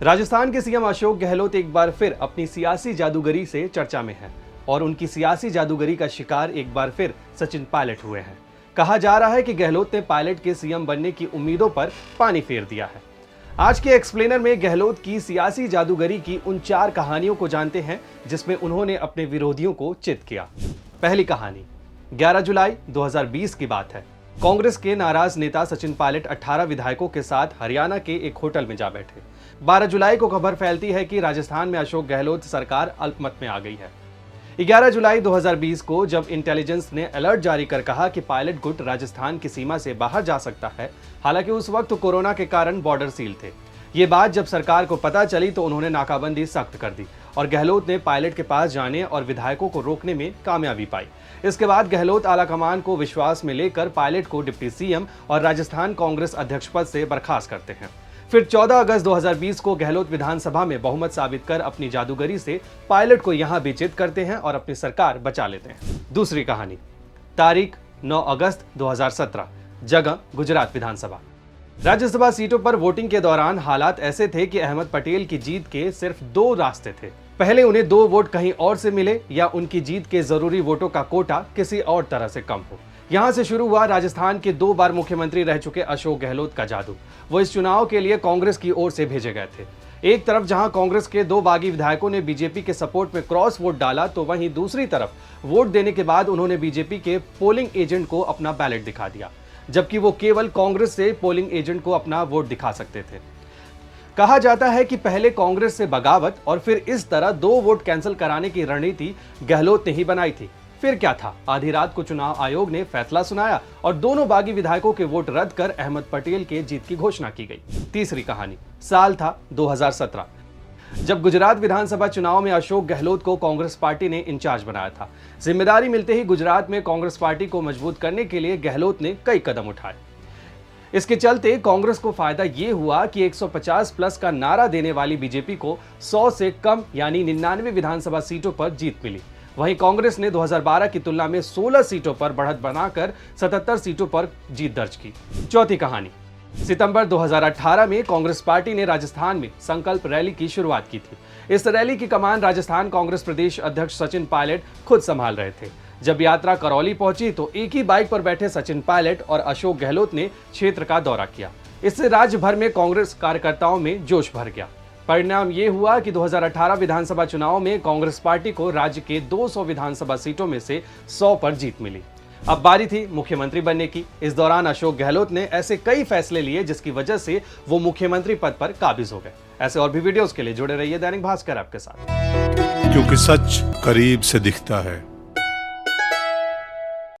राजस्थान के सीएम अशोक गहलोत एक बार फिर अपनी सियासी जादूगरी से चर्चा में हैं और उनकी सियासी जादूगरी का शिकार एक बार फिर सचिन पायलट हुए हैं। कहा जा रहा है कि गहलोत ने पायलट के सीएम बनने की उम्मीदों पर पानी फेर दिया है। आज के एक्सप्लेनर में गहलोत की सियासी जादूगरी की उन 4 कहानियों को जानते हैं जिसमें उन्होंने अपने विरोधियों को चित किया। पहली कहानी 11 जुलाई 2020 की बात है। कांग्रेस के नाराज नेता सचिन पायलट 18 विधायकों के साथ हरियाणा के एक होटल में जा बैठे। 12 जुलाई को खबर फैलती है कि राजस्थान में अशोक गहलोत सरकार अल्पमत में आ गई है। 11 जुलाई 2020 को जब इंटेलिजेंस ने अलर्ट जारी कर कहा कि पायलट गुट राजस्थान की सीमा से बाहर जा सकता है, हालांकि उस वक्त कोरोना के कारण बॉर्डर सील थे। ये बात जब सरकार को पता चली तो उन्होंने नाकाबंदी सख्त कर दी और गहलोत ने पायलट के पास जाने और विधायकों को रोकने में कामयाबी पाई। इसके बाद गहलोत आलाकमान को विश्वास में लेकर पायलट को डिप्टी सीएम और राजस्थान कांग्रेस अध्यक्ष पद से बर्खास्त करते हैं। फिर 14 अगस्त 2020 को गहलोत विधानसभा में बहुमत साबित कर अपनी जादूगरी से पायलट को यहां बेचित करते हैं और अपनी सरकार बचा लेते हैं। दूसरी कहानी तारीख 9 अगस्त 2017, जगह गुजरात विधानसभा। राज्यसभा सीटों पर वोटिंग के दौरान हालात ऐसे थे कि अहमद पटेल की जीत के सिर्फ 2 रास्ते थे। पहले उन्हें 2 वोट कहीं और से मिले या उनकी जीत के जरूरी वोटों का कोटा किसी और तरह से कम हो। यहां से शुरू हुआ राजस्थान के 2 बार मुख्यमंत्री रह चुके अशोक गहलोत का जादू। वो इस चुनाव के लिए कांग्रेस की ओर से भेजे गए थे। एक तरफ जहां कांग्रेस के 2 बागी विधायकों ने बीजेपी के सपोर्ट में क्रॉस वोट डाला, तो वहीं दूसरी तरफ वोट देने के बाद उन्होंने बीजेपी के पोलिंग एजेंट को अपना बैलेट दिखा दिया, जबकि वो केवल कांग्रेस से पोलिंग एजेंट को अपना वोट दिखा सकते थे। कहा जाता है कि पहले कांग्रेस से बगावत और फिर इस तरह 2 वोट कैंसिल कराने की रणनीति गहलोत ने ही बनाई थी। फिर क्या था, आधी रात को चुनाव आयोग ने फैसला सुनाया और दोनों बागी विधायकों के वोट रद्द कर अहमद पटेल के जीत की घोषणा की गई। तीसरी कहानी साल था 2017, जब गुजरात विधानसभा चुनाव में अशोक गहलोत को कांग्रेस पार्टी ने इंचार्ज बनाया था। जिम्मेदारी मिलते ही गुजरात में कांग्रेस पार्टी को मजबूत करने के लिए गहलोत ने कई कदम उठाए। इसके चलते कांग्रेस को फायदा ये हुआ कि 150 प्लस का नारा देने वाली बीजेपी को 100 से कम यानी 99 विधानसभा सीटों पर जीत मिली। वहीं कांग्रेस ने 2012 की तुलना में 16 सीटों पर बढ़त बनाकर 77 सीटों पर जीत दर्ज की। चौथी कहानी सितंबर 2018 में कांग्रेस पार्टी ने राजस्थान में संकल्प रैली की शुरुआत की थी। इस रैली की कमान राजस्थान कांग्रेस प्रदेश अध्यक्ष सचिन पायलट खुद संभाल रहे थे। जब यात्रा करौली पहुंची तो एक ही बाइक पर बैठे सचिन पायलट और अशोक गहलोत ने क्षेत्र का दौरा किया। इससे राज्य भर में कांग्रेस कार्यकर्ताओं में जोश भर गया। परिणाम ये हुआ कि 2018 विधानसभा चुनाव में कांग्रेस पार्टी को राज्य के 200 विधानसभा सीटों में से 100 पर जीत मिली। अब बारी थी मुख्यमंत्री बनने की। इस दौरान अशोक गहलोत ने ऐसे कई फैसले लिए जिसकी वजह से वो मुख्यमंत्री पद पर काबिज हो गए। ऐसे और भी वीडियोस के लिए जुड़े रहिए दैनिक भास्कर आपके साथ, क्योंकि सच करीब से दिखता है।